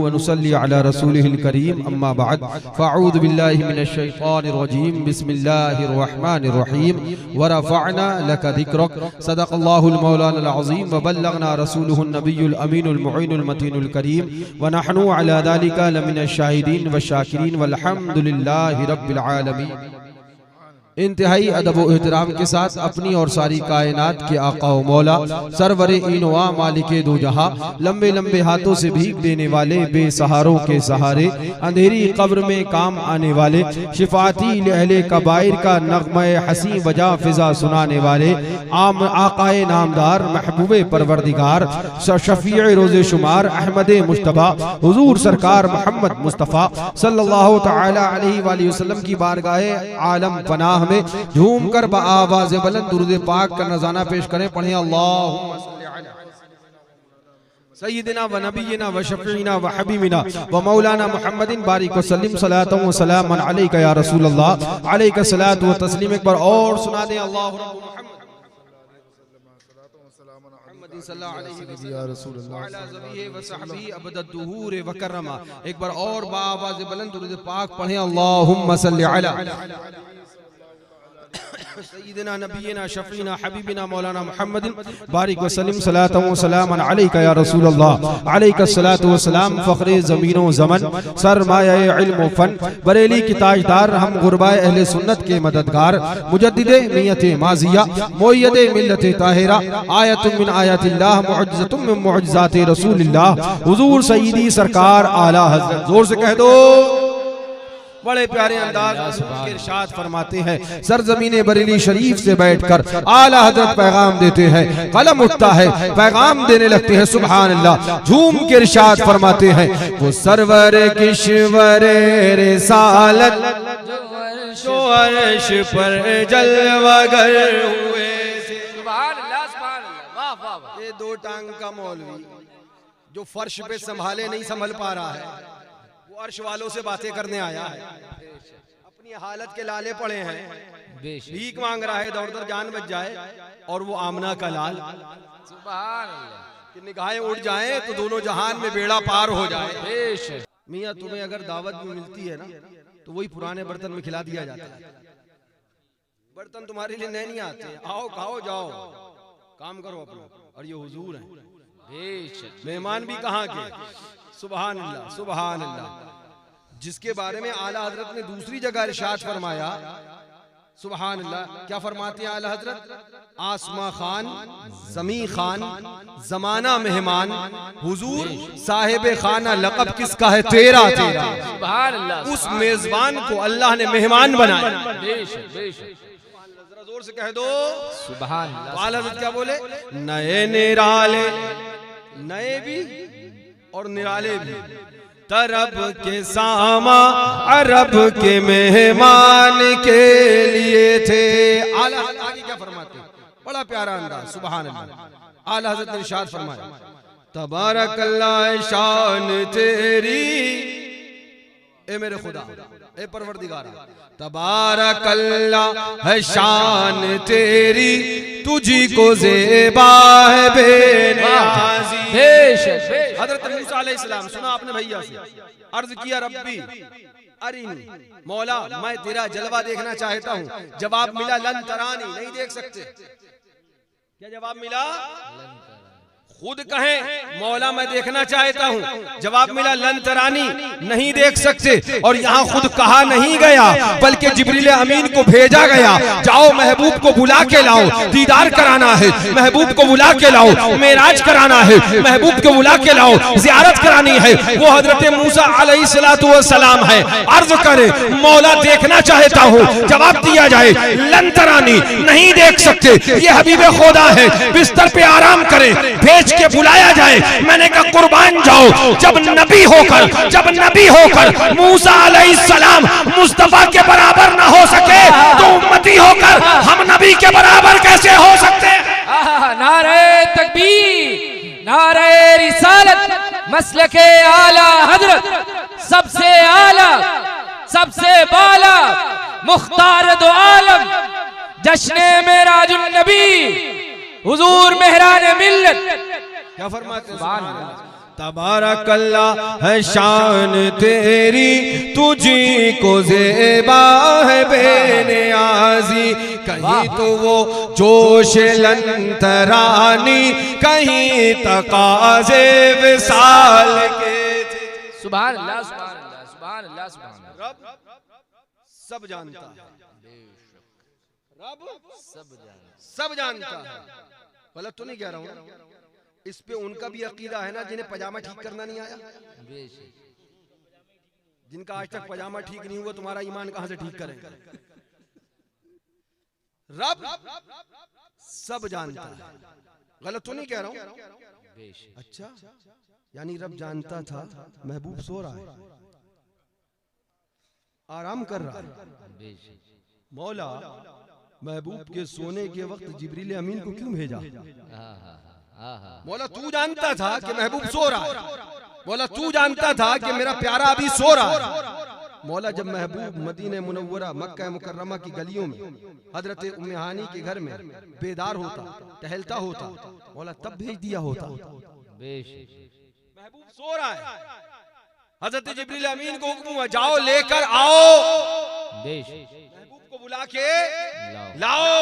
व नुसल्ली अला रसूलिहिल करीम अम्मा बाद फ़अऊज़ु बिल्लाहि मिनश शैतानिर रजीम बिस्मिल्लाहिर रहमानिर रहीम व रफ़अना लका ज़िक्रक सदक़ल्लाहुल मौलानाल अज़ीम व बल्लगना रसूलुहुन नबियुल अमीनुल मुईनुल मतीनुल करीम व नहनु अला ज़ालिका लमिनश शाहिदीन व शाकिरीन वल्हम्दुलिल्लाहि रब्बिल आलमीन। इंतहाई अदब व एहतराम के साथ अपनी और सारी कायनात के आका व मौला सरवरे इनवा मालिके दो जहां लंबे लंबे हाथों से भीख देने वाले बेसहारों के सहारे अंधेरी कब्र में काम आने वाले शिफाती अहले कबाइर का नगमा हसी वजा फिजा सुनाने वाले आम आकाए नामदार महबूबे परवरदिगार शफीए रोज़े शुमार अहमद मुश्तबा हुजूर सरकार मोहम्मद मुस्तफ़ा सल्लल्लाहु तआला अलैहि वसल्लम की बारगाहे आलम पनाह में झूम कर आवाज़ बुलंद दुरूद पाक का नज़ाना पेश करें। पढ़ें अल्लाहुम्मा सल्ली अला सय्यिदिना व नबियिना व शफीना व हबीबिना व मौलाना मुहम्मदिन बारिक व सल्लिम सलातन व सलामन अलैका या रसूल अल्लाह अलैका सलातु व तस्लीम। एक बार और सुना दें अल्लाहु रब्बु मुहम्मद सल्लल्लाहु अलैहि वसल्लम या रसूल अल्लाह अला ज़बीहि व सहबी अबदद दुहूर व कररमा। एक बार और आवाज़ बुलंद दुरूद पाक पढ़ें अल्लाहुम्मा सल्ली अला सय्यिदिना नबियिना शफीना हबीबिना मौलाना मुहम्मदिन बारिक व सल्लिम सलातन व सलामन अलैका या रसूल अल्लाह अलैका सलातु व सलाम फ़ख्रे ज़मीन व ज़मन सरमाए इल्म व फन बरेली की ताजदार हम गुरबाए अहले सुन्नत के मददगार मुजद्दिदे नियते माजिया मुय्यदे मिल्लते ताहिरा आयतुम मिन आयातिल्लाह मुअज्जतुम मिन मुअज्जजाति रसूलिल्लाह हुजूर सय्यदी सरकार आला हज़रत। जोर से कह दो। बड़े प्यारे अंदाज में इरशाद फरमाते हैं सरजमीने बरेली शरीफ से बैठकर आला हजरत पैगाम देते हैं, कलम उठता है पैगाम देने लगते हैं। सुभान अल्लाह। झूम के इरशाद फरमाते हैं वो सरवर किश्वर रिसालत जो अर्श पर जलवागर हुए। सुभान अल्लाह सुभान अल्लाह वाह वाह वाह। ये दो टांग का मौलवी जो फर्श पे संभाले नहीं संभल पा रहा है वो अर्श वालों से बातें करने आया है। अपनी हालत के लाले पड़े हैं, भीख मांग रहा है, दौड़ दौड़ जान बच जाए। और वो आमना का लाल सुभान अल्लाह कि निगाहें उड़ जाएं तो दोनों जहान में बेड़ा पार हो जाए। मियाँ तुम्हें अगर दावत में मिलती है ना तो वही पुराने बर्तन में खिला दिया जाता है। बर्तन तुम्हारे लिए नए नहीं आते, आओ खाओ जाओ काम करो अपना। और ये हुजूर हैं, मेहमान भी कहाँ के। सुभान अल्लाह सुभान अल्लाह। जिसके बारे में आला हजरत ने दूसरी जगह इरशाद फरमाया सुभान अल्लाह। क्या फरमाते हैं आला हजरत? आसमा खान जमी खान जमाना मेहमान हुजूर साहिब खाना लक़ब किसका है? तेरा तेरा। सुभान अल्लाह। उस मेजबान को अल्लाह ने मेहमान बनाया। जरा जोर से कह दो सुभान अल्लाह। आला हजरत क्या बोले? नए निराले, नए भी और निराले भी, तरब के सामा अरब के मेहमान के लिए थे। आला आगे क्या फरमाते? बड़ा प्यारा अंदाज। सुभान अल्लाह। आला हज़रत ने इरशाद फरमाया तबारकल्लाह शान तेरी ए मेरे खुदा ए परवरदिगारा, तबारकल्लाह है शान तेरी तुझी को ज़ेबा है बेनियाज़ी। हज़रत मूसा अलैहिस्सलाम सुना आपने भैया से, अर्ज किया रब्बी अरिनी, मौला मैं तेरा जलवा देखना चाहता हूँ। जवाब मिला लन तरानी, नहीं देख सकते। क्या जवाब मिला? खुद कहें मौला मैं देखना चाहता हूँ, जवाब मिला लन तरानी, नहीं देख सकते। और यहाँ खुद कहा नहीं गया बल्कि जिब्रील अमीन को भेजा गया, जाओ महबूब को बुला के लाओ, दीदार कराना है, महबूब को बुला के लाओ, मेराज कराना है, महबूब को बुला के लाओ, जियारत करानी है। वो हजरत मूसा अलैहिस्सलातु वस्सलाम है, अर्ज करे मौला देखना चाहता हूँ, जवाब दिया जाए लन तरानी, नहीं देख सकते। ये हबीब खुदा है, बिस्तर पे आराम करें, भेज के बुलाया जाए। मैंने कहा कुर्बान जाओ, जब नबी होकर मूसा अलैहिस्सलाम मुस्तफा के बराबर ना हो सके तो उम्मती होकर हम नबी के बराबर कैसे हो सकते हैं? नारे तकबीर, नारे रिसालत, मसलके आला हजरत, सबसे आला, सबसे बाला, मुख्तार दो आलम, जश्ने मेराजुन नबी, हुजूर मेहरान मिल्लत। क्या फरमाते हैं? तबारकल्लाह है शान तेरी, तुझी को ज़ेबा है बेनियाज़ी। कहीं तो वो जोश लंतरानी, कहीं तकाज़े विसाल के थे। सुभान अल्लाह, सुभान अल्लाह, सुभान अल्लाह, सुभान अल्लाह। सब जानता है, रब सब जानता है। गलत तो नहीं कह रहा हूँ। इस पे उनका भी अकीदा है ना, जिन्हें पजामा ठीक करना नहीं आया। जिनका आज तक पजामा ठीक नहीं हुआ, तुम्हारा ईमान कहां से ठीक करेंगे? रब सब जानता है। गलत तो नहीं कह रहा हूं। अच्छा, यानी रब जानता था महबूब सो रहा है, आराम कर रहा है। मौला महबूब के सोने के वक्त जिब्रील अमीन को क्यों भेजा? मौला तू जानता था कि महबूब सो रहा है। मौला तू जानता था कि मेरा प्यारा अभी सो रहा है। मौला जब महबूब मदीने मुनव्वरा मक्का मुकर्रमा की गलियों में हजरत उम्मे हानी के घर में बेदार होता, टहलता होता, मौला तब भेज दिया होता। महबूब सो रहा है, हजरत जिब्रील अमीन को हुक्म हुआ, जाओ लेकर आओ, महबूब को बुला के लाओ।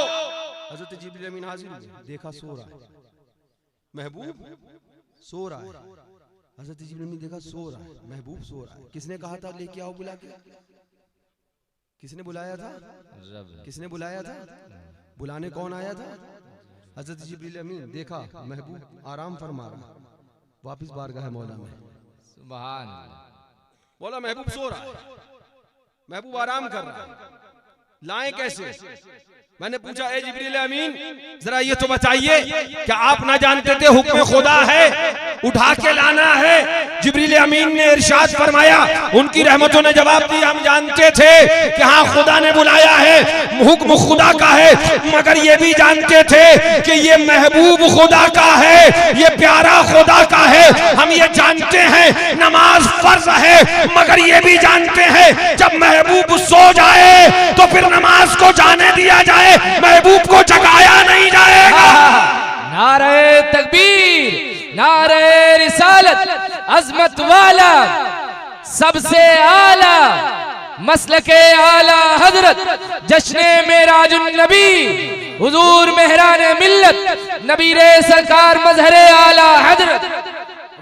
हजरत जिब्रील अमीन हाजिर हुए, देखा सो रहा है, महबूब सो रहा है। हजरत जिब्रील अमीन देखा सो रहा है, महबूब सो रहा है। किसने कहा था लेके आओ बुला के? किसने बुलाया था? किसने बुलाया था? बुलाने कौन आया था? हजरत जिब्रील अमीन। देखा महबूब आराम फरमा रहा, वापिस बारगाह मौला में। सुभान बोला महबूब सो रहा है, महबूब आराम कर रहा है, लाएं कैसे? मैंने पूछा, ए जिब्रील अमीन जरा ये तो बताइए, क्या आप ना जानते थे हुक्म खुदा है, उठा के लाना है? जिब्रील अमीन ने इरशाद फरमाया, उनकी रहमतों ने जवाब दिया, हम जानते थे कि हाँ खुदा ने बुलाया है, हुक्म खुदा का है, मगर ये भी जानते थे कि ये महबूब खुदा का है, ये प्यारा खुदा का है। हम ये जानते हैं नमाज फर्ज है, मगर ये भी जानते हैं जब महबूब सो जाए तो फिर नमाज को जाने दिया जाए, महबूब को जगाया नहीं जाएगा। नारे तकबीर, नारे रिसालत, अजमत वाला, सबसे आला, मसलके आला हजरत, जश्ने मेराजुन नबी, हुजूर मेहराने मिल्लत, नबीरे सरकार मजहरे आला हजरत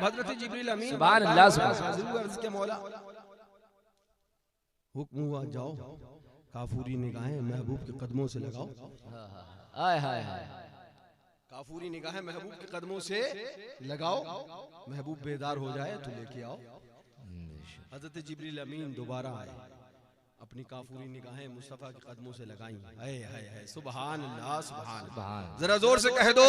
हजरत जिब्रील अमीन। सुभान अल्लाह, सुभान के मौला हुक्म हुआ, जाओ काफूरी निगाहें महबूब के कदमों से लगाओ। हाय हाय हाय, काफूरी निगाहें महबूब के कदमों से लगाओ, महबूब बेदार हो जाए तो लेके आओ। हजरत जिब्रील अमीन दोबारा आए, अपनी काफूरी निगाहें मुस्तफा के कदमों से लगाई। हाय हाय हाय, सुभान अल्लाह, सुभान अल्लाह। जरा जोर से कह दो,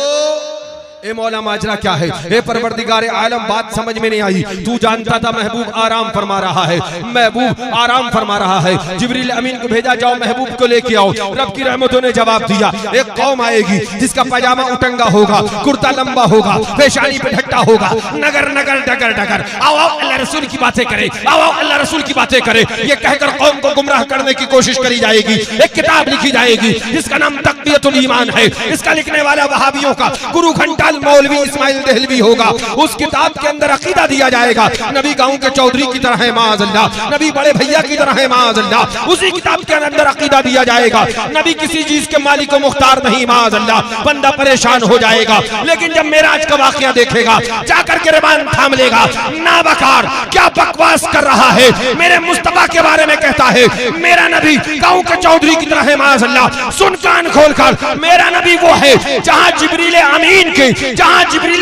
ए मौला माजरा क्या है? ए परवरदिगार आलम, बात समझ में नहीं आई। तू जानता था महबूब आराम फरमा रहा है, महबूब आराम फरमा रहा है, जिब्रील अमीन को भेजा, जाओ महबूब को लेके आओ। रब की रहमतों ने जवाब दिया, एक कौम आएगी जिसका पजामा उटंगा होगा, कुर्ता लंबा होगा, पेशानी पे ढट्टा होगा, नगर नगर डगर डगर, आओ आओ अल्लाह रसूल की बातें करे, आओ आओ अल्लाह रसूल की बातें करे, ये कहकर कौम को गुमराह करने की कोशिश करी जाएगी। एक किताब लिखी जाएगी जिसका नाम तक़वियतुल ईमान है, इसका लिखने वाला वहाबियों का गुरु घंटाल मौलवी इस्माइल देहलवी होगा। उस किताब के अंदर अकीदा दिया जाएगा, नबी गांव के चौधरी की तरह है माअज़ल्लाह, नबी बड़े भैया की तरह है माअज़ल्लाह। उसी किताब के अंदर अकीदा दिया जाएगा, नबी किसी चीज के मालिक व मुख्तार नहीं माअज़ल्लाह। बंदा परेशान हो जाएगा, लेकिन जब मेराज का वाक़या देखेगा, जाकर के ज़बान थाम लेगा, ना बकार क्या बकवास कर रहा है, मेरे मुस्तफा के बारे में कहता है मेरा नबी गांव के चौधरी की तरह है माअज़ल्लाह। सुन कान खोलकर, मेरा नबी वो है जहां जिब्रील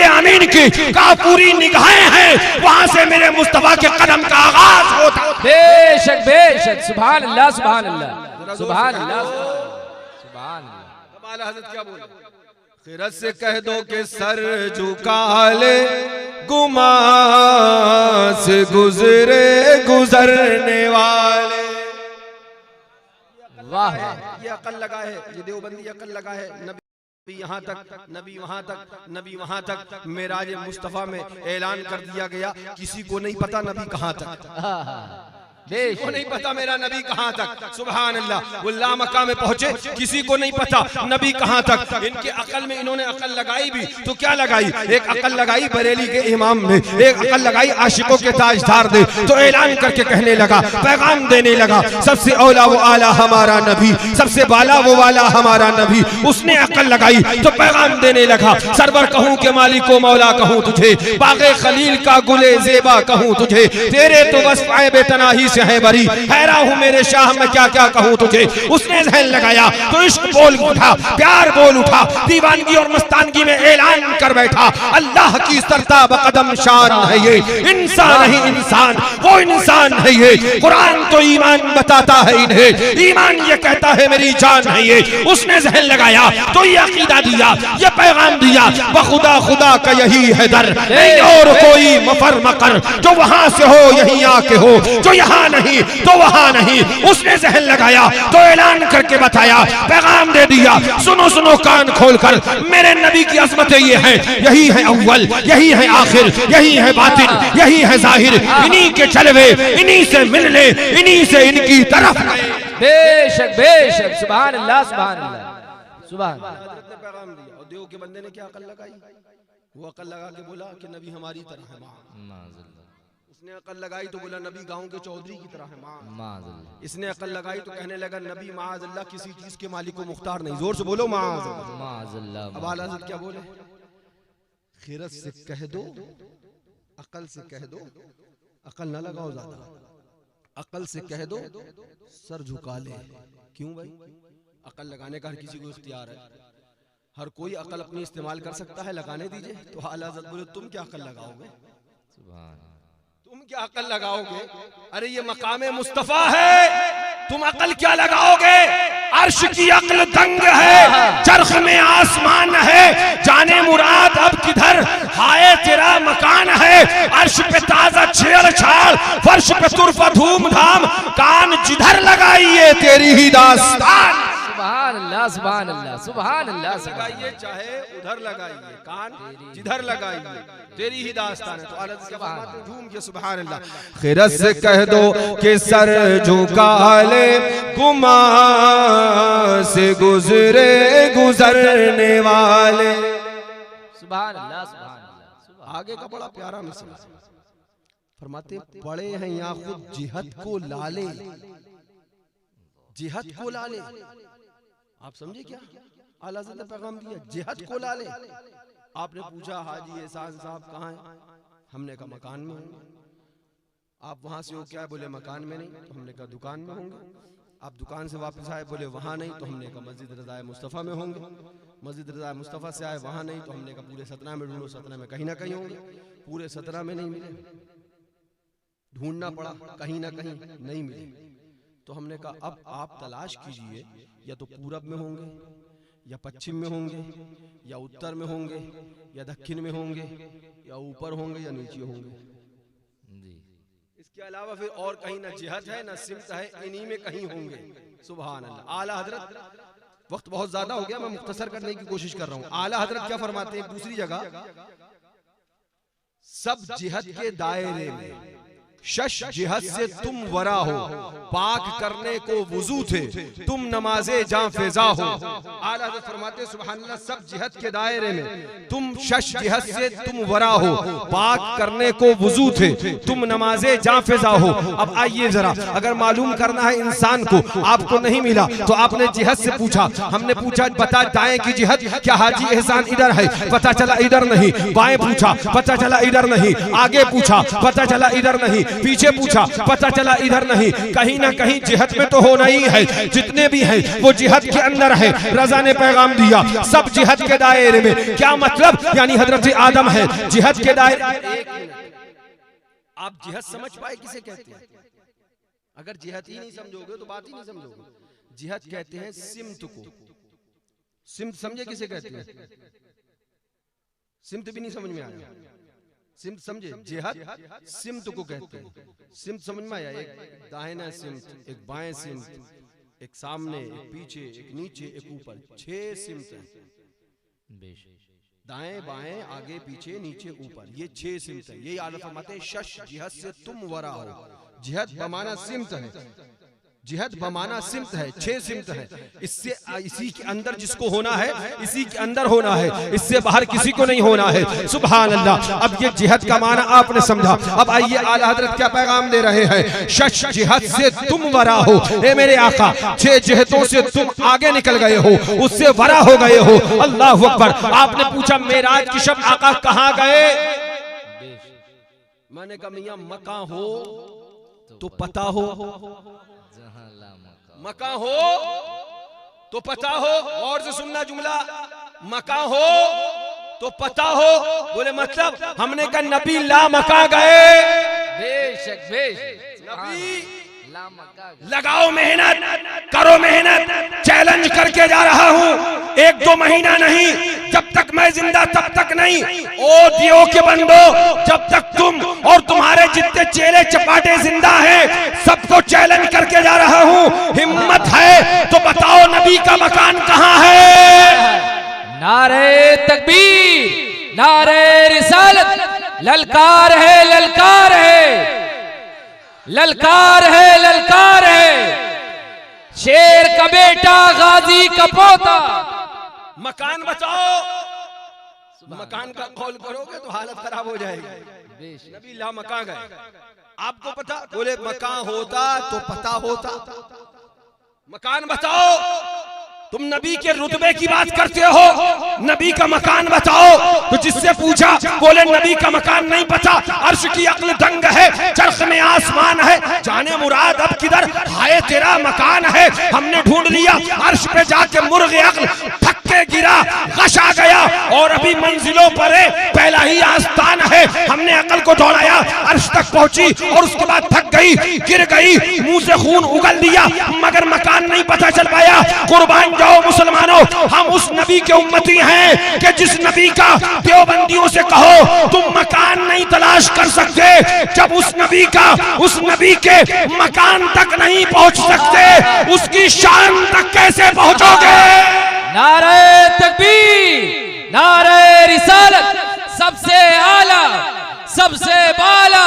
अमीन की काफूरी निगाहें हैं, वहां से मेरे मुस्तफा के कदम का आगाज होता। बेशक बेशक, सुभान अल्लाह, सुभान अल्लाह, सुभान अल्लाह, सुभान अल्लाह। कमाल हज़रत क्या बोले? खिरत से कह दो कि सर झुका ले, गुमां से गुजरे गुजरने वाले। वाह, ये अकल लगा है, ये देवबंदी अकल लगा है। नबी यहाँ तक, नबी वहाँ तक, नबी वहाँ तक, मेराज मुस्तफ़ा में ऐलान कर दिया गया, किसी को नहीं पता नबी कहाँ तक। किसी को नहीं पता मेरा नबी कहाँ तक। सुभान अल्लाह। वो लामका में पहुंचे, किसी को नहीं पता नबी कहाँ तक। इनके अकल में इन्होंने अकल लगाई भी तो क्या लगाई, एक अकल लगाई बरेली के इमाम ने, एक अकल लगाई आशिकों के ताजदार ने। तो ऐलान करके कहने लगा, पैगाम देने लगा, सबसे औला वो आला हमारा नबी, सबसे बाला वो वाला हमारा नबी। उसने अकल लगाई तो पैगाम देने लगा, सरवर कहूँ के मालिक को मौला कहूँ तुझे, बागे खलील का गुले जेबा कहूँ तुझे, तेरे तो बस पाए बेतनाही से है बरी, हैरा हूँ मेरे शाह मैं क्या क्या कहूँ तुझे। उसने ज़हन लगाया तो इश्क बोल उठा, प्यार बोल उठा, दीवानगी और मस्तानगी में ऐलान कर बैठा, अल्लाह की सरताब कदम शान है ये, इंसान नहीं इंसान, वो इंसान है ये। कुरान तो ईमान बताता है इन्हें, ईमान ये कहता है मेरी जान है ये। उसने ज़हन लगाया तो ये अकीदा दिया, ये पैगाम दिया, बखुदा खुदा का यही है दर, नहीं और कोई मफर मकर, जो वहां से हो यहीं आके हो, जो यहाँ नहीं तो वहां नहीं। उसने ज़हन लगाया तो ऐलान करके बताया, पैगाम दे दिया, सुनो सुनो कान खोलकर, मेरे नबी की अज़मतें ये हैं, यही है अव्वल, यही है आखिर, यही है बातिन, यही है जाहिर, इन्हीं के चलवे, इन्हीं से मिलने, इन्हीं से इनकी तरफ। बेशक बेशक, सुभान अल्लाह सुभान अल्लाह सुभान। पैगाम दिया और देव के बंदे ने क्या अकल लगाई, वो अकल लगा के बोला कि नबी हमारी तरह है माँ। इसने अकल लगाई तो बोला नबी गांव के चौधरी की तरह है माँ। इसने अकल लगाई तो कहने लगा नबी माअज़ल्लाह किसी चीज के मालिक को मुख्तार नहीं। जोर से बोलो माअज़ल्लाह। अब आला हज़रत क्या बोले, खिरत से कह दो, अकल से कह दो, अकल ना लगाओ ज्यादा, अकल से कह दो सर झुका ले। क्यों भाई, अकल लगाने का हर किसी को इख्तियार है, हर कोई अकल अपनी इस्तेमाल कर सकता है, लगाने दीजिए। तो आला हज़रत बोले तुम क्या अकल लगाओगे, तुम क्या अकल लगाओगे, अरे ये मकामे मुस्तफा है, तुम अकल क्या लगाओगे। अर्श की अक्ल दंग है, चरख में आसमान है, जाने मुराद अब किधर, हाय तेरा मकान है। अर्श पे ताजा छेड़छाड़, फर्श पे तुरफा धूमधाम, कान जिधर लगाइए तेरी ही दास्तान। सुभान अल्लाह सुभान अल्लाह सुभान अल्लाह। लगाइए चाहे उधर लगाइए, कान जिधर लगाइए तेरी ही दास्तान है। तो आलत के बाद झूम के सुभान अल्लाह। खिरत से कह दो कि सर झुका ले, गुमा से गुजरे गुजरने वाले। सुभान अल्लाह सुभान अल्लाह। आगे का बड़ा प्यारा मिसाल फरमाते, बड़े हैं यहाँ खुद जिहद को लाले, जिहद को लाले। आप समझे क्या आला हज़रत ने पैगाम दिया, जिहद को लाले। आपने पूछा हाजी एहसान साहब कहाँ हैं, हमने कहा मकान में होंगे। आप वहां से हो क्या, बोले मकान में नहीं, तो हमने कहा दुकान में होंगे। आप दुकान से वापस आए, बोले वहां नहीं, तो हमने कहा मस्जिद रज़ाए मुस्तफ़ा में होंगे। मस्जिद रज़ाए मुस्तफ़ा से आए, वहां नहीं, तो हमने कहा पूरे सतना में ढूंढो, सतना में कहीं ना कहीं होंगे। पूरे सतना में नहीं मिले, ढूंढना पड़ा, कहीं ना कहीं नहीं मिले। तो हमने कहा अब आप तलाश कीजिए, या तो पूरब में होंगे, या पश्चिम में होंगे, या उत्तर में होंगे, या दक्षिण में होंगे, या ऊपर होंगे, या नीचे होंगे। इसके अलावा फिर और कहीं ना जिहद है ना सिमत है, इन्हीं में कहीं होंगे। सुभान अल्लाह। आला हजरत, वक्त बहुत ज्यादा हो गया, मैं मुख्तसर करने की कोशिश कर रहा हूँ। आला हजरत क्या फरमाते हैं दूसरी जगह, सब जिहद के दायरे में शश जिहद से तुम वरा हो, पाक करने को वुजू थे तुम नमाजे जां फिजा हो। आला हज़रत फरमाते सुभान अल्लाह, सब जिहद के दायरे में तुम शश जिहद से तुम वरा हो, पाक करने को वुजू थे तुम नमाजे जां फिजा हो। अब आइए जरा, अगर मालूम करना है इंसान को, आपको नहीं मिला तो आपने जिहद से पूछा, हमने पूछा बता दाएं की जिहद, क्या हाजी एहसान इधर है, पता चला इधर नहीं। बाएं पूछा, पता चला इधर नहीं। आगे पूछा, पता चला इधर नहीं। पीछे पूछा, पता चला इधर नहीं। कहीं ना कहीं जिहद में तो होना ही है, जितने भी हैं वो जिहद के अंदर है। रज़ा ने पैगाम दिया सब जिहद के दायरे में। क्या मतलब, यानी हजरत आदम है जिहद के दायरे। आप जिहद समझ पाए किसे कहते हैं? अगर जिहद ही नहीं समझोगे तो बात ही नहीं समझोगे। जिहद कहते हैं सिमत को। सिमत समझे किसे कहते हैं? सिमत भी नहीं समझ में आया। सिमत समझे, जिहद सिमत को कहते हैं। सिमत समझ में आया, एक दाहिना सिमत, एक बाएं सिमत, एक सामने, एक पीछे, एक नीचे, एक ऊपर, 6 सिमत हैं। दाएं बाएं आगे पीछे नीचे ऊपर, ये 6 सिमत हैं। ये आला फरमाते हैं शश जिहद से तुम वरा हो, जिहद बमाना सिमत है, जिहद बमाना सिमत है, 6 सिमत है। इससे इसी के अंदर जिसको होना है इसी के अंदर होना है, इससे बाहर किसी को नहीं होना है। सुभान अल्लाह। अब ये जिहद का माना आपने समझा। अब आइए आला हजरत क्या पैगाम दे रहे हैं। शश जिहद से तुम वरा हो, ए मेरे आका, 6 जिहदों से तुम आगे निकल गए हो, उससे वरा हो गए हो। अल्लाह अकबर। आपने पूछा मेराज की शब आका कहाँ गए? मैंने कहा मियां मका हो तो पता हो, मका हो तो पता हो। और से सुनना जुमला, मका हो तो पता हो। बोले मतलब? हमने कहा नबी ला मका गए। बेशक बेशक नबी लगाओ मेहनत, करो मेहनत, चैलेंज करके जा रहा हूं। 1-2 महीना नहीं, जब तक मैं जिंदा तब तक नहीं। ओ दियो के बंदो, जब तक तुम और तुम्हारे जितने चेले चपाटे जिंदा हैं, सबको चैलेंज करके जा रहा हूं। हिम्मत है तो बताओ नबी का मकान कहां है? नारे तकबीर, नारे रिसालत, ललकार है, ललकार है, ललकार है, ललकार है। शेर का बेटा, गाजी का पोता। मकान बताओ। मकान का कौल करोगे तो हालत खराब हो जाएगी। नबी ला मकान गए, आपको पता? बोले मकान होता तो पता होता। मकान बताओ। तुम नबी के रुतबे की बात करते हो, नबी का मकान बताओ। तो जिससे पूछा बोले नबी का मकान नहीं पता। अर्श की अक्ल दंग है, चरख में आसमान है, जाने मुराद अब किधर हाय तेरा मकान है। हमने ढूंढ लिया, अर्श पे जाके मुर्ग अक्ल थक के गिरा, गश आ गया और अभी मंजिलों पर है, पहला ही आस्तान है। हमने अक्ल को दौड़ाया, अर्श तक पहुंची और उसके बाद थक गई, गिर गई, मुंह से खून उगल दिया, मगर मकान नहीं पता चल पाया। कुर्बान जाओ मुसलमानों, हम उस नबी के उम्मती हैं कि जिस नबी का देवबंदियों से कहो तुम मकान नहीं तलाश कर सकते, जब उस नबी के मकान तक नहीं पहुंच सकते, उसकी शान तक कैसे पहुंचोगे? नारे तकबीर, नारे रिसालत, सबसे आला, सबसे बाला,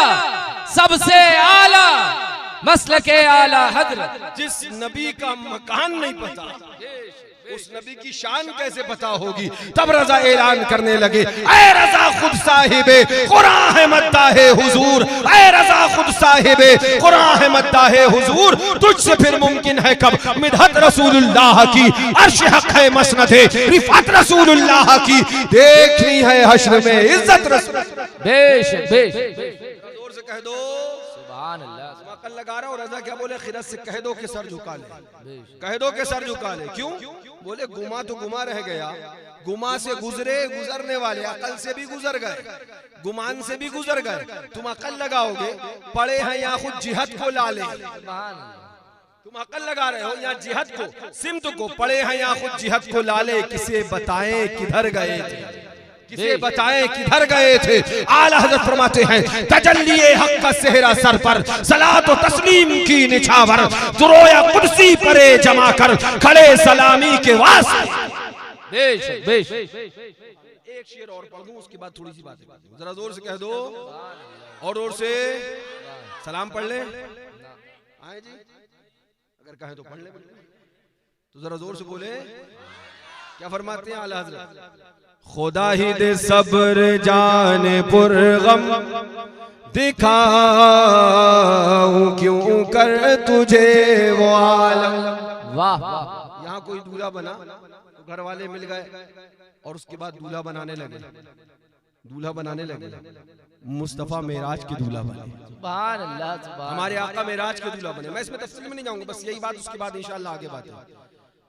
सबसे आला, मसलके आला हजरत। जिस नबी का मकान नहीं पता, उस नबी की शान कैसे पता होगी? तब रजा ऐलान करने लगे, ऐ रजा खुद साहिबे कुरान है मद्दा है हुजूर, ऐ रजा खुद साहिबे कुरान है मद्दा है हुजूर, तुझसे फिर मुमकिन है कब मिदहत रसूलुल्लाह की, अर्श हक है मसनद है रिफत रसूलुल्लाह की, देखनी है हश्र में इज्जत रसूल। बेशक बेशक जोर से कह दो सुभान अल्लाह। कल लगा रहा हूं। रजा क्या बोले? खिरत से कह दो कि सर झुका ले, कह दो कि सर झुका ले। क्यों? बोले गुमा तो गुमा रह गया, गुमा से गुजरे गुजरने वाले, अकल से भी गुजर गए, गुमान से भी गुजर गए। तुम अकल लगाओगे, पढ़े हैं यहाँ खुद जिहद को ला ले, तुम अकल लगा रहे हो यहाँ जिहद को, सिमत को, पढ़े हैं यहाँ खुद जिहद को ला ले। किसे बताएं किधर गए थे, किसे बताएं किधर गए थे? आला हज़रत फरमाते हैं तजल्ली हक का सेहरा सर पर, सलात व तस्लीम की निछावर, दुरोया कुर्सी परे जमा कर, खड़े सलामी के वास्ते। बेशक बेशक। एक शेर और पढ़ दूं, उसके बाद थोड़ी सी बातें जरा जोर से कह दो और जोर से सलाम पढ़ ले। आए जी, अगर कहें तो पढ़ ले, तो जरा जोर से बोले। क्या फरमाते हैं आला हज़रत? खुदा ही दे सब्र जाने पुरगम, दिखाऊं क्यों कर तुझे वो आलम। वाह। यहाँ कोई दूल्हा बना तो घर वाले मिल गए और उसके बाद दूल्हा बनाने लगे, दूल्हा बनाने लगे। मुस्तफा मेराज के दूल्हा बने। सुभान अल्लाह, सुभान हमारे आका मेराज के दूल्हा बने। मैं इसमें तफसील में नहीं जाऊंगा, बस यही बात, उसके बाद इंशाअल्लाह आगे बात है।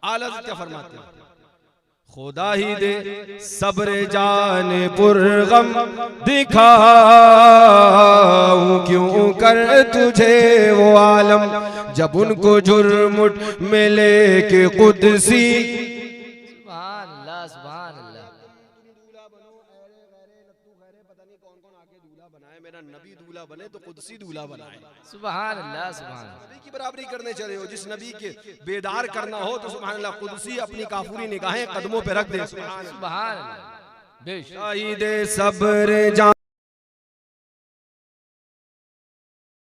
आला क्या फरमाते हैं? खुदा ही दे सब्र जाने पुरगम, दिखाऊं क्यों कर तुझे वो आलम, जब उनको जुर्मुट में लेके कुदसी। सुभान अल्लाह, सुभान अल्लाह। पता नहीं कौन कौन आके दूल्हा बनाए, मेरा नबी दूल्हा बने तो कुदसी दूल्हा बनाए। सुभान अल्लाह, सुभान नबी की बराबरी करने चले हो। जिस नबी के बेदार करना हो तो सुभान अल्लाह कुदसी अपनी काफूरी निगाहें कदमों पे रख दे। सुभान अल्लाह। बेशक। सब्र जान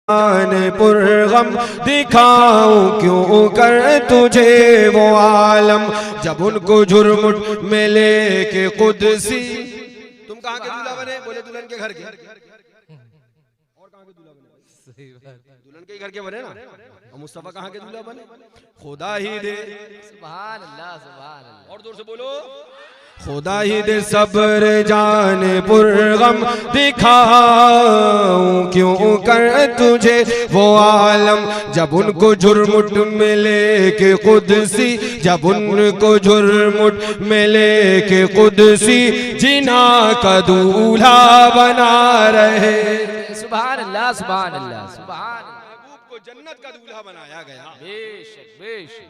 जाने पुरगम दिखाऊं क्यों कर तुझे वो आलम, जब उनको झुरमुट में लेके कुदसी। तुम कहाँ के दूल्हा बने? बोले दुल्हन के घर के। और कहाँ के दूल्हा बने? दुल्हन के घर के बने ना। और मुस्तफा कहाँ के दूल्हा बने? खुदा ही दे। सुभान अल्लाह, सुभान अल्लाह। और जोर से बोलो। खुदा ही दे सब्र जाने पुरगम दिखाऊं क्यों कर तुझे वो आलम, जब उनको झुरमुट में लेके कुदसी, जब उनको झुरमुट में लेके कुदसी जिना का दूल्हा बना रहे। सुभान अल्लाह, सुभान अल्लाह, सुभान। महबूब को जन्नत का दूल्हा बनाया गया। बेशक बेशक।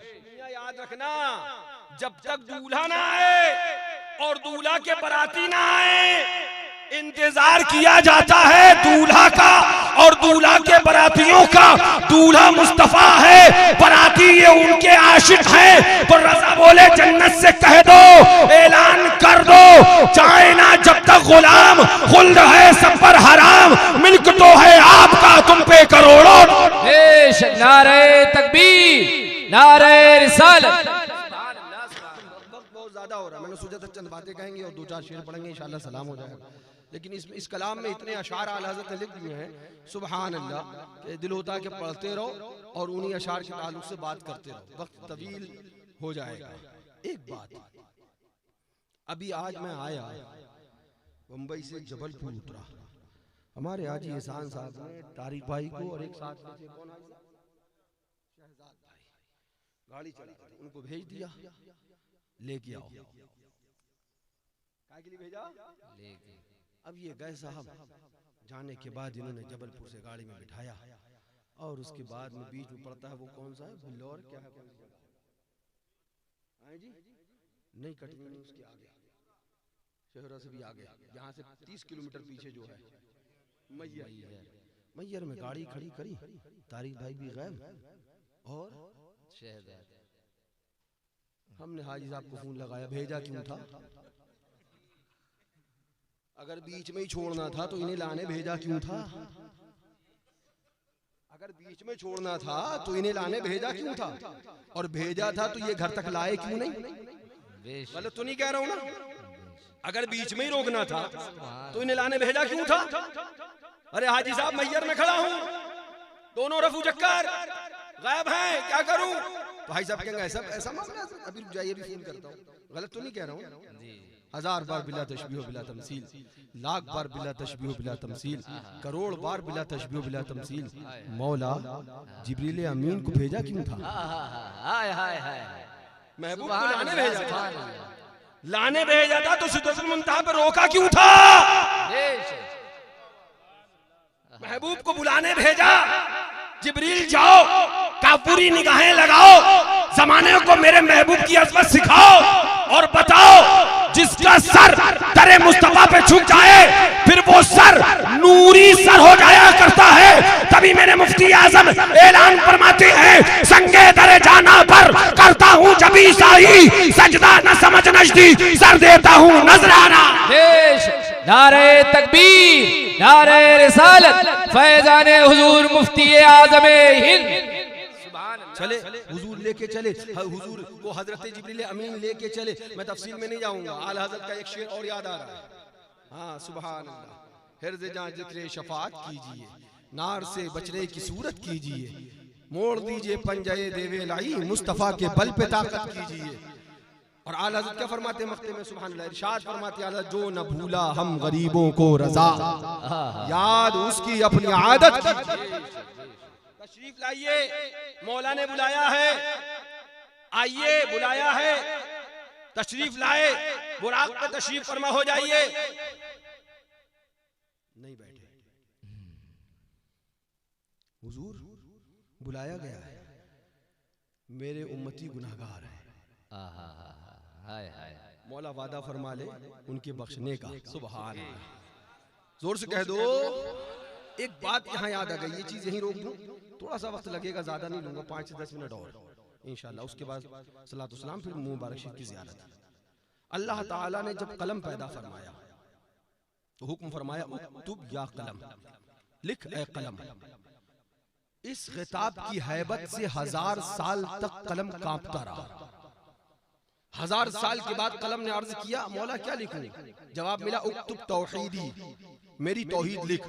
याद रखना, जब तक दूल्हा ना आए और दूल्हा के बराती ना आए, इंतजार किया जाता है दूल्हा का और दूल्हा के बरातियों का। दूल्हा मुस्तफा है, बराती ये उनके आशिक हैं। तो रज़ा बोले जन्नत से कह दो, ऐलान कर दो, चाहे ना जब तक गुलाम, खुल्द है सब पर हराम, मिल्क तो है आपका तुम पे करोड़ों। बेशक। नारे तकबीर, नारे रिसालत। ज्यादा हो रहा है, मैंने सोचा था चंद बातें कहेंगे और दो चार शेर पढ़ेंगे, इंशाल्लाह सलाम हो जाएगा। लेकिन इस कलाम में इतने अशार आला हज़रत ने लिख दिए हैं, सुभान अल्लाह, कि दिल होता है कि पढ़ते रहो और उन्हीं अशार के ताल्लुक से बात करते रहो, वक्त तवील हो जाएगा। एक बात, अभी आज मैं आया मुंबई से जबलपुर उतरा, हमारे हाजी एहसान साहब ने तारिक भाई को और एक साथ में कौन आया, शहजाद भाई, गाड़ी चला उनको भेज दिया, लेके आओ। क्या के लिए भेजा? लेके। अब ये गए साहब, जाने के बाद इन्होंने जबलपुर से गाड़ी में बिठाया और उसके बाद में बीच में पड़ता है वो कौन सा है, बिल्लौर क्या है, कौन सा है जी, नहीं कटनी नहीं, उसके आगे शहरा से भी आगे, यहाँ से 30 किलोमीटर पीछे जो है मैयर में गाड़ी खड़ी करी, तारिक भाई भी गए और शहजाद। हमने हाजी साहब को फोन लगाया, भेजा क्यों था? अगर बीच में ही छोड़ना था तो इन्हें लाने भेजा क्यों था? अगर बीच में छोड़ना था तो इन्हें लाने भेजा क्यों था? और भेजा था तो ये घर तक लाए क्यों नहीं? गलत तो नहीं कह रहा हूं ना? अगर बीच में ही रोकना था तो इन्हें लाने भेजा क्यों था? अरे हाजी साहब मैयर में खड़ा हूं, दोनों रफू चक्कर गायब हैं, क्या करूं? तो भाई साहब कहेंगे ऐसा मामला है, अभी रुक जाइए, अभी फोन करता हूँ। गलत तो नहीं कह रहा हूँ? हजार बार बिला तशबीह बिला तमसील, लाख बार बिला तशबीह बिला तमसील, करोड़ बार बिला तशबीह बिला तमसील, मौला जिब्रील अमीन को भेजा क्यों था? महबूब को लाने भेजा था, लाने भेजा था तो सिदरतुल मुंतहा पे रोका क्यों था? महबूब को बुलाने भेजा, जिब्रील जाओ, काफूरी निगाहें लगाओ, जमाने को मेरे महबूब की अज़मत सिखाओ और बताओ, जिसका सर दरे मुस्तफा पे झुक जाए फिर वो सर नूरी सर हो जाया करता है। तभी मेरे मुफ्ती आजम ऐलान फरमाते हैं, संगे दरे जाना पर करता हूँ जबी साही, सजदा न समझ नजदी, सर देता हूँ नजराना। नारे तकबीर, नारे रिसालत, फैजाने हुजूर मुफ्ती आज़म हिंद। चले हुजूर लेके चले, हुजूर को हजरत जिब्रील अमीन लेके चले। मैं तफसील में नहीं जाऊंगा, आला हजरत का एक शेर और याद आ रहा है। हाँ सुभान अल्लाह, हिर्ज़ जान जिक्र शफाअत कीजिए, नार से बचने की सूरत कीजिए, मोड़ दीजिए पंजाए देवे लाई, मुस्तफा के बल पे ताकत कीजिए। और आला हज़रत क्या फरमाते मक्ते में, सुभान अल्लाह, इरशाद फरमाते आला, जो न भूला हम गरीबों को रजा, याद उसकी अपनी आदत की। तशरीफ लाइए, मौला ने बुलाया है, आइए बुलाया है, तशरीफ लाए, बुराक पे तशरीफ फरमा हो जाइए। नहीं बैठे, हुजूर बुलाया गया है, मेरे उम्मती गुनाहगार है, मौला वादा फरमा ले उनके बख्शने का। सुभान अल्लाह, जोर से कह दो। एक बात यहाँ याद आ गई, ये चीज यहीं रोक दूं, थोड़ा सा वक्त लगेगा, ज्यादा नहीं लूंगा, 5 से 10 मिनट और इंशाल्लाह। उसके बाद सलातो सलाम, फिर मुबारक शरीफ की ज़ियारत। अल्लाह ताला ने जब कलम पैदा फरमाया तो हुक्म फरमाया, उक्तुब या कलम, लिख ए कलम। इस खिताब की हैबत से 1000 साल तक कलम कांपता रहा। 1000 साल के बाद कलम ने अर्ज किया, मौला क्या लिखूं? जवाब मिला, उक्तुब तौहीदी, मेरी तौहीद लिख।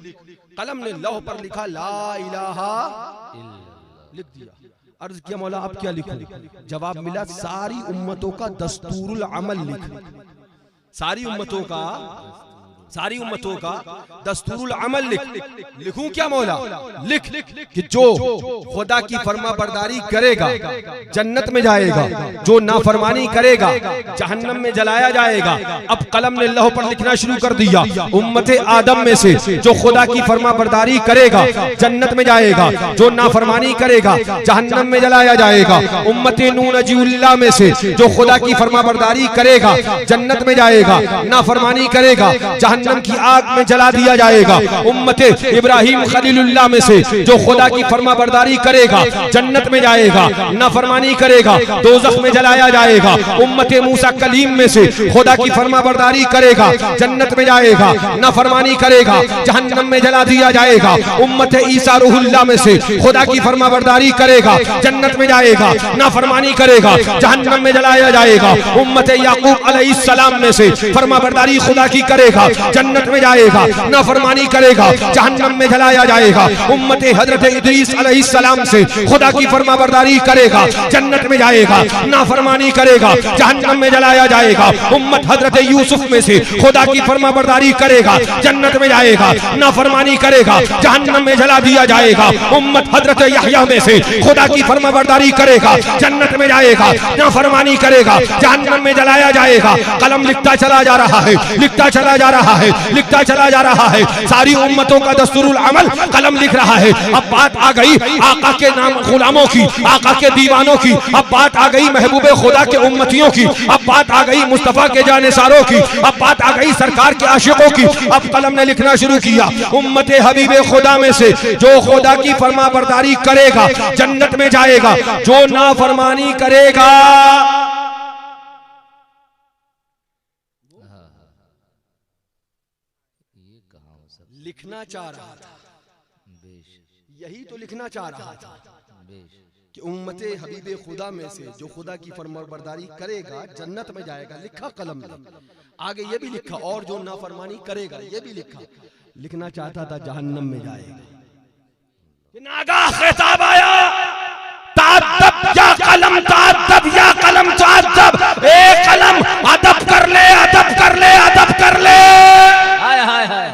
कलम ने लौह पर लिखा ला इलाहा इल्लल्लाह, लिख दिया। अर्ज किया, मौला अब क्या लिखूं? जवाब मिला, सारी उम्मतों का दस्तूरुल अमल लिख। सारी उम्मतों का दस्तूरुल अमल लिख। लिखूं क्या मौला? लिख कि जो खुदा की फरमा बरदारी करेगा जन्नत में जाएगा, जो नाफरमानी करेगा जहन्नम में जलाया जाएगा। अब कलम ने लौह पर लिखना शुरू कर दिया, उम्मते आदम में से जो खुदा की फरमा बरदारी करेगा जन्नत में जाएगा, जो नाफरमानी करेगा जहन्नम में जलाया जाएगा। उम्मते नूह नजीउल्लाह में से जो खुदा की फरमा बरदारी करेगा जन्नत में जाएगा, नाफरमानी करेगा जहन्नम की आग में जला दिया जाएगा। उम्मते इब्राहिम खलीलुल्लाह में से जो खुदा की फरमा बरदारी करेगा जन्नत में जाएगा, नाफरमानी करेगा दोज़ख में जलाया जाएगा। उम्मते मूसा कलीम में से खुदा की फरमा बरदारी करेगा जन्नत में जाएगा, नाफरमानी करेगा जहन्नम में जला दिया जाएगा। उम्मते ईसा रूहुल्लाह में से खुदा की फरमा बरदारी करेगा जन्नत में जाएगा, नाफरमानी करेगा जहन्नम में जलाया जाएगा। उम्मते याकूब अलैहिस्सलाम में से फरमा बरदारी खुदा की करेगा जन्नत में जाएगा, नाफरमानी करेगा जहन्नम में जलाया जाएगा। उम्मते हजरत इदरीस अलैहिस्सलाम से खुदा की फरमा बरदारी करेगा जन्नत में जाएगा, नाफरमानी करेगा जहन्नम में जलाया जाएगा। उम्मत हजरत यूसुफ में से खुदा की फरमा बरदारी करेगा जन्नत में जाएगा, नाफरमानी करेगा जहन्नम में जला दिया जाएगा। उम्मत हजरत यहया में से खुदा की फरमा बरदारी करेगा जन्नत में जाएगा, नाफरमानी करेगा जहन्नम में जलाया जाएगा। कलम लिखता चला जा रहा है, लिखता चला जा रहा है, लिखता चला जा रहा है। सारी उम्मतों का दस्तूरुल अमल कलम लिख रहा है। अब बात आ गई आका के नाम गुलामों की, आका के दीवानों की। अब बात आ गई महबूबे खुदा के उम्मतियों की। अब बात आ गई मुस्तफा के जानेसारों की। अब बात आ गई सरकार के आशिकों की। अब कलम ने लिखना शुरू किया, उम्मते हबीबे खुदा में से जो खुदा की फरमा बरदारी करेगा जन्नत में जाएगा, जो नाफरमानी करेगा लिखना चाह रहा था। यही तो लिखना चाह रहा था कि उम्मते हबीबे खुदा में से जो खुदा की फरमाबरदारी करेगा जन्नत में जाएगा। लिखा कलम ने, आगे ये भी लिखा और जो नाफरमानी करेगा ये भी लिखा। लिखना चाहता था जहन्नम में जाएगा। नागा खिताब आया, ताअद्दब या कलम, ताअद्दब या कलम, ताअद्दब। ए कलम अदब कर ले, अदब कर ले, अदब कर ले। हाय हाय हाय,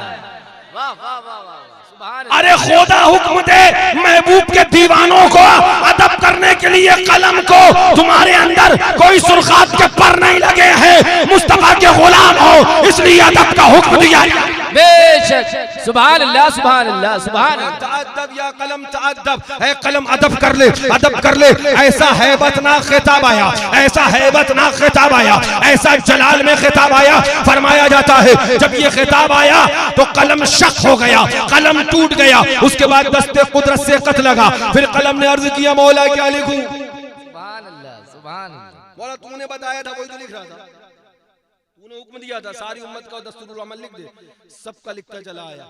वाह वाह वाह वाह, सुभान। अरे खुदा हुक्म दे महबूब के दीवानों को अदब करने के लिए कलम को। तुम्हारे अंदर कोई सुर्खात के पर नहीं लगे हैं, मुस्तफा के गुलाम हो इसलिए अदब का हुक्म दिया। बेशक, सुभान अल्लाह, सुभान अल्लाह, सुभान। ताअद्दब या कलम, ताअद्दब। ऐ कलम अदब कर ले, अदब कर ले। ऐसा हैबतनाक खिताब आया, ऐसा हैबतनाक खिताब आया, ऐसा जलाल में खिताब आया। फरमाया जाता है जब ये खिताब आया तो कलम शक हो गया, कलम टूट गया। उसके बाद दस्ते कुदरत से कत लगा। फिर कलम ने अर्ज किया, मौला क्या लिखूं? सुभान अल्लाह, सुभान अल्लाह। मौला तूने बताया था, वही तो लिख रहा था। तूने हुक्म दिया था सारी उम्मत का दस्तूरुल अमल लिख दे। सबका लिखता चला आया।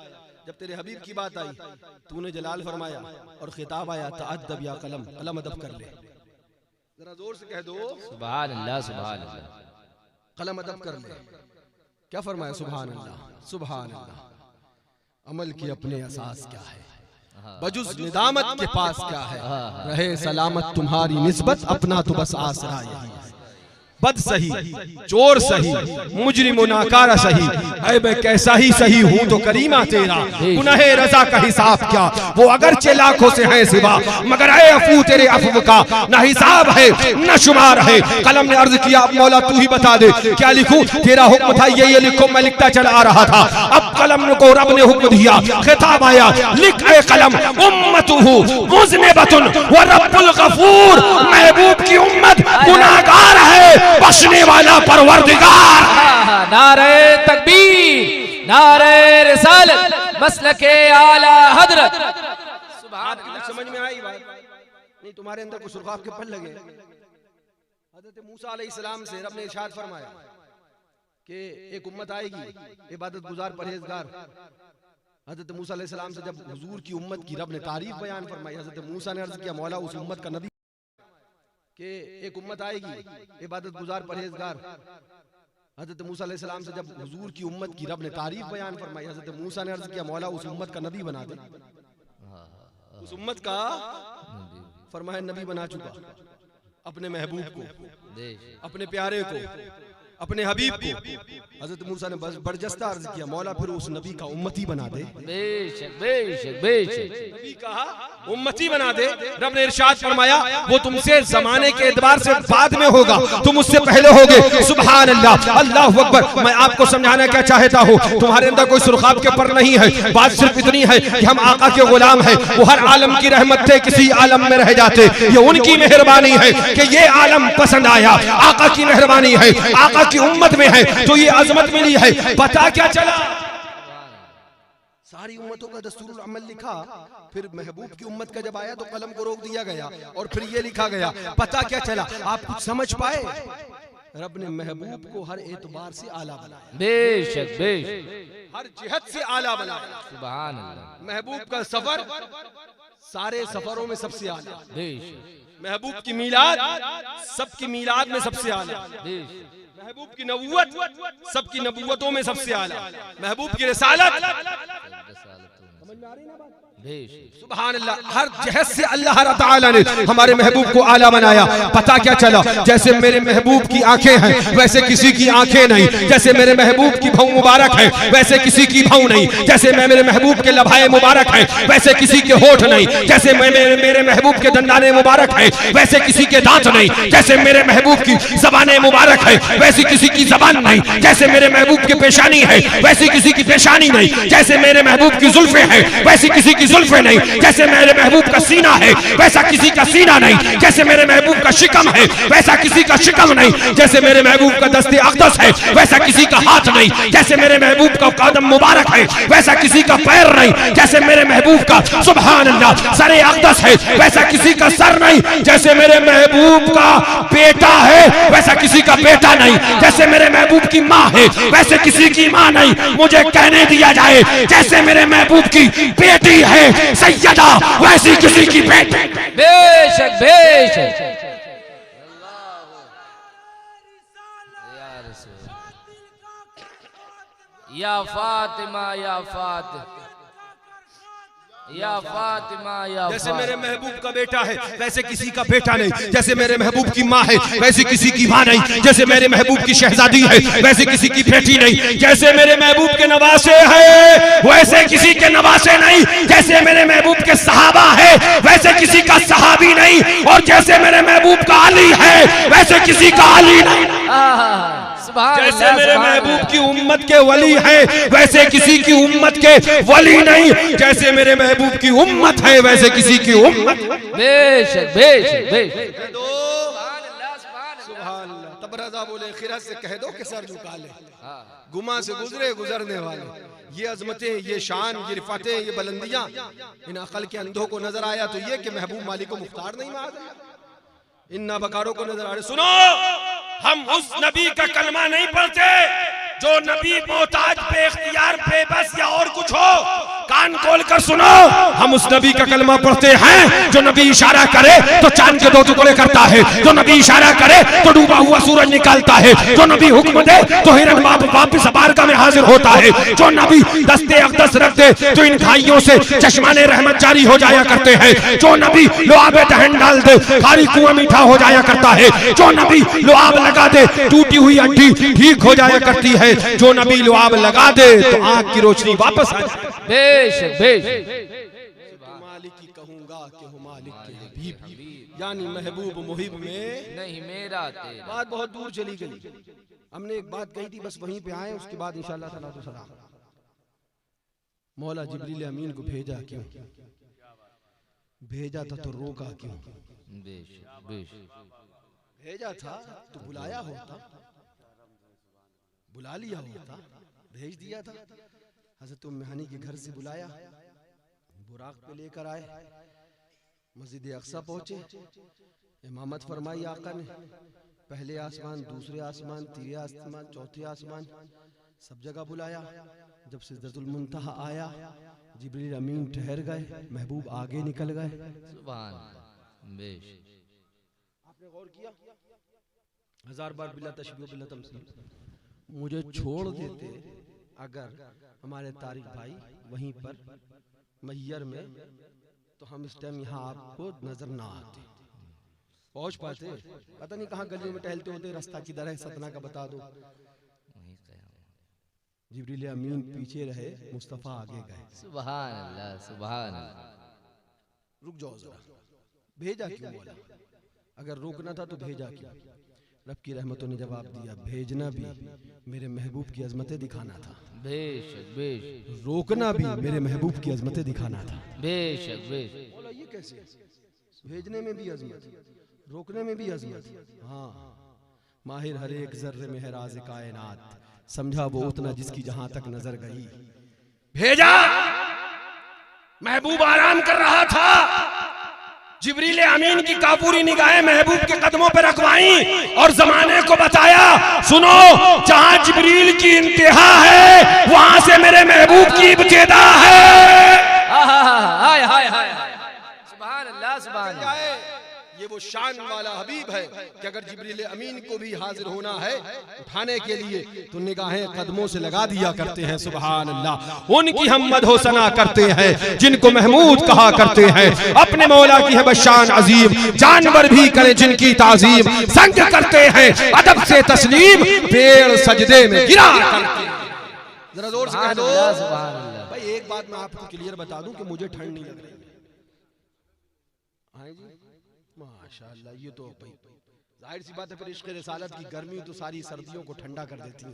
जब तेरे हबीब की बात आई तूने जलाल फरमाया और खिताब आया, ताअद्दब या कलम, कलम अदब कर ले। जरा जोर से कह दो, सुभान अल्लाह, सुभान अल्लाह। कलम अदब कर ले। क्या फरमाया? सुभान अल्लाह, सुभान अल्लाह। अमल की अपने असास क्या है, बजुज निदामत के पास क्या है। रहे सलामत तुम्हारी निस्बत, अपना तो बस आसरा यही है। बद सही, चोर सही, मुजरिम नाकारा सही, ऐ मैं कैसा ही सही हूँ तो करीमा तेरा। गुनाहे रजा का हिसाब क्या, वो अगरचे लाखों से है सिवा, मगर ऐ अफू तेरे अफू का न हिसाब है न शुमार है। कलम ने अर्ज किया, अब मौला तू ही बता दे क्या लिखूं? तेरा हुक्म था ये लिखो, मैं लिखता चला आ रहा था। अब कलम को रब ने हुक्म दिया, खिताब आया, लिख ऐ कलम, उम्मतुहु मुज़निबतुन व रब्बुल गफूर। महबूब की उम्मत गुनाहगार है, बख्शने वाला परवरदिगार। नारे तकबीर, नारे रिसालत, मसलके आला हजरत। सुभान अल्लाह। समझ में आई बात? नहीं, तुम्हारे अंदर कुछ सुर्खात के पल लगे। हजरत मूसा अलैहिस्सलाम से रब ने इरशाद फरमाया कि एक उम्मत आएगी इबादत गुजार परहेजगार, हजरत मूसा अलैहिस्सलाम से जब हुजूर की उम्मत की रब ने तारीफ बयान फरमाई, हजरत मूसा ने अर्ज किया मौला उस उम्मत का नबी कि एक उम्मत आएगी इबादत गुजार परहेजगार। हजरत मूसा अलैहिस्सलाम से जब हुजूर की उम्मत की रब ने तारीफ बयान फरमाई, हजरत मूसा ने अर्ज किया मौला उस उम्मत का नबी बना दे। उस उम्मत का फरमाया नबी बना चुका, अपने महबूब को, अपने प्यारे को, अपने हबीब को। हजरत मूसा ने बस बरजस्ता अर्ज किया मौला फिर उस नबी का उम्मती बना दे। बेशक बेशक बेशक नबी कहा उम्मती बना दे। रब ने इरशाद फरमाया वो तुमसे जमाने के एतबार से बाद में होगा, तुम उससे पहले होगे। सुभान अल्लाह, अल्लाह अकबर। मैं आपको समझाना क्या चाहता हूँ, तुम्हारे अंदर कोई सुरखाब के पर नहीं है। बात सिर्फ इतनी है कि हम आका के गुलाम हैं। वो हर आलम की रहमत थे, किसी आलम में रह जाते। ये उनकी मेहरबानी है कि ये आलम पसंद आया। आका की मेहरबानी है, आका की उम्मत में है तो ये अजमत मिली है। पता क्या चला, सारी उम्मतों का दस्तूरुल अमल लिखा, फिर महबूब की उम्मत का जब आया तो कलम को रोक दिया गया और फिर ये लिखा गया। पता क्या चला, आप कुछ समझ पाए, रब ने महबूब को हर एतबार से आला बनाया। बेशक बेशक हर जिहत से आला बनाया। सुभान अल्लाह। महबूब का सफर सारे सफरों में सबसे आला। बेशक महबूब की मीलाद सबकी मीलाद में सबसे आला। बेशक महबूब की नबूवत सबकी नबूवतों में सबसे आला। महबूब की रिसालत सुभान अल्लाह, हर जहत से अल्लाह ताला ने हमारे महबूब को आला बनाया। पता क्या चला, जैसे मेरे महबूब की आंखें हैं वैसे किसी की आंखें नहीं। जैसे मेरे महबूब की भौं मुबारक है वैसे किसी की भौं नहीं। जैसे मैं मेरे महबूब के लभाए मुबारक है वैसे किसी के होठ नहीं। जैसे मैं मेरे महबूब के दंदाने मुबारक है वैसे किसी के दांत नहीं। जैसे मेरे महबूब की जबाने मुबारक है वैसी किसी की जबान नहीं। जैसे मेरे महबूब की पेशानी है वैसी किसी की पेशानी नहीं। जैसे मेरे महबूब की जुल्फे हैं वैसी किसी की जुल्फे नहीं। जैसे मेरे महबूब का सीना है वैसा किसी का सीना नहीं। जैसे मेरे महबूब का शिकम है वैसा किसी का शिकम नहीं। जैसे मेरे महबूब का दस्ते अक़दस है वैसा किसी का हाथ नहीं। जैसे मेरे महबूब का कदम मुबारक है वैसा किसी का पैर नहीं। जैसे मेरे महबूब का सुभान अल्लाह सरे अक़दस है वैसा किसी का सर नहीं। जैसे मेरे महबूब का बेटा है वैसा किसी का बेटा नहीं। जैसे मेरे महबूब की माँ है वैसे किसी की माँ नहीं। मुझे कहने दिया जाए जैसे मेरे महबूब की बेटी है सैयदा वैसी किसी की बेटी। बेशक बेशक या फातिमा या फातिमा या फातिमा या जैसे मेरे महबूब का बेटा है वैसे किसी का बेटा नहीं। जैसे मेरे महबूब की माँ है वैसे किसी की माँ नहीं। जैसे मेरे महबूब की शहजादी है वैसे किसी की बेटी नहीं। जैसे मेरे महबूब के नवासे है वैसे किसी के नवासे नहीं। जैसे मेरे महबूब के सहाबा है वैसे किसी का सहाबी नहीं। और जैसे मेरे महबूब का अली है वैसे किसी का अली नहीं। जैसे मेरे महबूब की उम्मत के वली है वैसे किसी की उम्मत के वली नहीं। जैसे मेरे महबूब की उम्मत है वैसे किसी की उम्मत। बेशक बेशक बेशक तबरज़ा बोले खिरत से कह दो कि सर झुका ले। गुमा से गुजरे गुजरने वाले, ये अजमतें, ये शान, ये रिफातें, ये बुलंदियां इन अकल के अंधों को नजर आया तो ये कि महबूब मालिक को मुख्तार नहीं मार। इन नाबकारों को नजर आ रहे। सुनो, हम उस नबी का कलमा नहीं पढ़ते जो नबी मोहताज बेख्तियार बेबस या और कुछ हो। कान खोल कर सुनो, हम उस नबी का कलमा पढ़ते हैं जो नबी इशारा करे तो चांद के 2 टुकड़े करता है। जो नबी इशारा करे तो डूबा हुआ सूरज निकालता है। जो नबी हुक्म दे तो हिरन वापस बारगाह में हाजिर होता है। जो नबी दस्ते अक़दस रख दे तो इन खाइयों से चश्माने रहमत जारी हो जाया करते हैं। जो नबी लुआबे दहन डाल दे खारी कुआं मीठा हो जाया करता है। जो नबी लुआब लगा दे टूटी हुई हड्डी ठीक हो जाया करती है। जो नबी लुआब लगा दे तो आंख की रोशनी वापस आ जाए। बेशक बेशक मालिक की कहूंगा कि हूँ मालिक के हबीब, यानी महबूब मुहिब में नहीं मेरा तेरा। बात बहुत दूर चली गई। हमने एक बात कही थी, बस वहीं पे आए, उसके बाद इंशाअल्लाह ताला तो सलाम। मौला जिब्रील अमीन को भेजा क्यों? भेजा था तो रोका क्यों? बेशक बेशक भेजा था तो बुलाया होता, बुला लिया होता, भेज दिया था। हज़रत उम्मे हानी के घर से बुलाया, बुराक पे लेकर आए, मस्जिद अक़सा पहुंचे, इमामत फरमाई आका ने। पहले आसमान, दूसरे आसमान, तीसरे आसमान, चौथे आसमान, सब जगह बुलाया। जब सिदरतुल मुंतहा आया, जिब्रील अमीन ठहर गए, महबूब आगे निकल गए। सुभान अल्लाह। बेश आपने गौर किया? हजार बार बिला तशबीह बिला तमसील मुझे छोड़ देते अगर हमारे तारिक भाई वहीं पर मैयर में, तो हम इस टाइम यहाँ आपको नजर ना आते, पहुंच पाते। पता नहीं कहाँ गलियों में टहलते होते, रास्ता किधर है सतना का बता दो। जिब्रील अमीन पीछे रहे, मुस्तफ़ा आगे गए। सुभान अल्लाह, सुभान अल्लाह। रुक जाओ जरा, भेजा क्यों बोला? अगर रोकना था तो भेजा क्यों? रब की रहमतों ने जवाब दिया, भेजना भी मेरे महबूब की अजमतें दिखाना था, बेशक बेशक। रोकना भी मेरे महबूब की अजमतें दिखाना था। बेशक बेशक। बोला ये कैसे? भेजने में भी अजमत, रोकने में भी अजमत। हाँ, माहिर हर एक जर्रे में है राज़ कायनात, समझा वो उतना जिसकी जहां तक नजर गई। भेजा, महबूब आराम कर रहा था, जिब्रील अमीन की काफूरी निगाहें महबूब के कदमों पर रखवाई और जमाने को बताया, सुनो, जहां जिब्रील की इंतहा है वहां से मेरे महबूब की इब्तिदा है। हाय हाय हाय, सुभान अल्लाह, सुभान अल्लाह। ये वो शान वाला हबीब है कि अगर जिब्रील अमीन को भी हाजिर होना है उठाने के लिए तो निगाहें कदमों से लगा दिया करते हैं। सुभान अल्लाह। उनकी हम मदहो सना करते हैं जिनको महमूद कहा करते हैं। अपने मौला की है बशान अजीम, जानवर भी करें जिनकी ताजीम, संग करते हैं अदब से तस्लीम, पेड़ सजदे में गिरा करते हैं। जरा जोर से कह दो भाई। एक बात मैं आपको क्लियर बता दूं कि मुझे ठंड नहीं लग रही। हाँ जी, माशाअल्लाह। ये तो भाई जाहिर सी बात है, फिर इश्क़ रिसालत की गर्मी तो सारी सर्दियों को ठंडा कर देती है।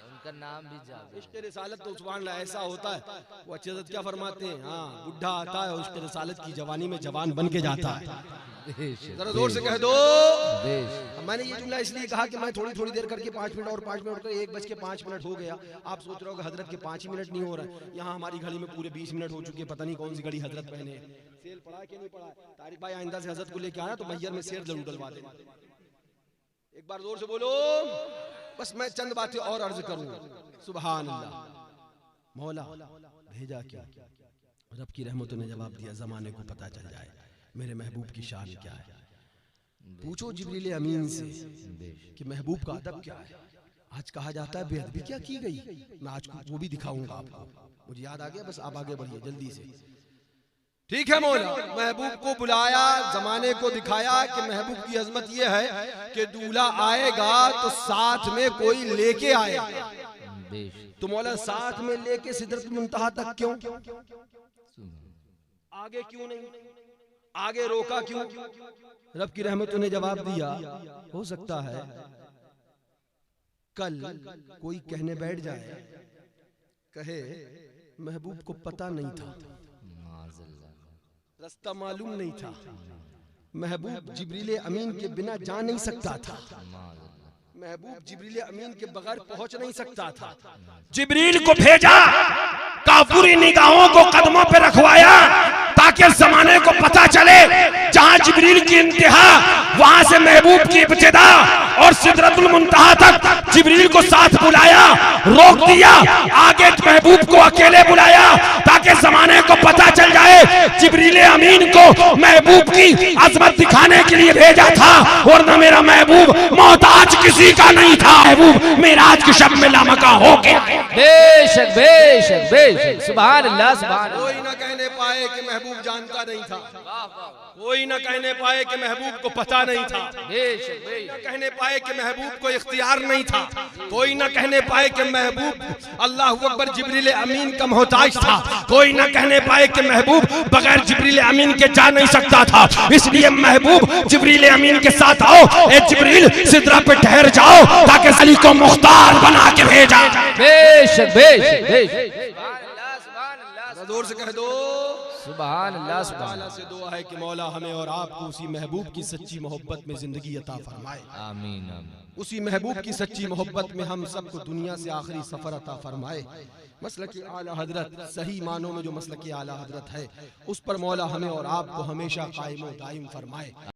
उनका नाम भी जादू। इश्क़ रिसालत तो सुभान अल्लाह ऐसा होता है, वो अच्छे से क्या फरमाते हैं, हाँ, बुढ़ा आता है और इश्क़ रिसालत की जवानी में जवान बन के जाता है। जरा जोर से कह दो। मैंने ये जुमला इसलिए कहा कि मैं थोड़ी थोड़ी देर करके 5 मिनट और 5 मिनट कर 1:05 हो गया। आप सोच रहे हो कि हजरत के 5 ही मिनट नहीं हो रहा है, यहाँ हमारी घड़ी में पूरे 20 मिनट हो चुके हैं। पता नहीं कौन सी घड़ी हजरत पहने, सेल पड़ा कि नहीं पड़ा। तारिक भाई आइंदा से हजरत को लेके आना तो मैयर में शेर जरूर डलवा देना। एक बार जोर से बोलो। बस मैं चंद बातें और अर्ज करूंगा। सुभान अल्लाह। मौला भेजा क्या? रब की रहमतों ने जवाब दिया, जमाने को पता चल जाए मेरे महबूब की शान क्या है। पूछो जिब्रील अमीन से कि महबूब का अदब क्या है। आज कहा जाता है बेअदबी क्या की गई, मैं आज वो भी दिखाऊंगा आपको। मुझे याद आ गया, बस आप आगे बढ़िए जल्दी से। ठीक है मौला, महबूब को बुलाया, जमाने को दिखाया कि महबूब की अजमत यह है कि दूल्हा आएगा तो साथ में कोई लेके आएगा। तो मौला साथ में लेके सिदरतुल मुंतहा तक क्यों? आगे क्यों नहीं? आगे रोका क्यों? रब की रहमतों ने जवाब दिया, हो सकता है कल कोई कहने बैठ जाए, कहे महबूब को पता नहीं था, रास्ता मालूम नहीं था, महबूब जिब्रील अमीन के बिना जा नहीं सकता था, महबूब जिब्रील अमीन के बगैर पहुंच नहीं सकता था। जिब्रील को भेजा, काफूरी निगाहों को कदमों पे रखवाया ताकि जमाने को पता चले जहां जिब्रील की इंतहा वहां से महबूब की इब्तिदा, और सिदरतुल मुंतहा तक जिब्रील को साथ बुलाया, रोक दिया, आगे महबूब को अकेले बुलाया ताकि जमाने को पता चल जाए जिब्रील अमीन को महबूब की अजमत दिखाने के लिए भेजा था, और न मेरा महबूब मोहताज किसी का नहीं था। महबूब मेराज के शब में लामका हो गया। बेशक बेशक बेशक, सुभान अल्लाह, सुभान अल्लाह। कोई न कहने पाए कि महबूब जानता नहीं था, कोई न कहने पाए कि महबूब को पता नहीं था, बेशक बेशक, न कहने पाए कि महबूब को इख्तियार नहीं था, कोई न कहने पाए कि महबूब अल्लाहु अकबर जिब्रील अमीन का मोहताज था, कोई न कहने पाए कि महबूब बगैर जिब्रील अमीन के जा नहीं सकता था। इसलिए महबूब जिब्रील अमीन के साथ आओ, ए जिब्रील सिदरा पे ठहर जाओ ताकि अली को मुख्तार बना के भेजा। बेशक बेशक बेशक, जोर से कह दो सुभान अल्लाह, सुभान अल्लाह से दुआ है कि मौला हमें और आपको उसी महबूब की सच्ची मोहब्बत में जिंदगी अता फरमाए। आमीन आमीन। उसी महबूब की सच्ची मोहब्बत में हम सबको दुनिया से आखिरी सफर अता फरमाए। मसलक आला हजरत, सही मानों में जो मसलक आला हजरत है, उस पर मौला हमें और आपको हमेशा कायम व दायम फरमाए।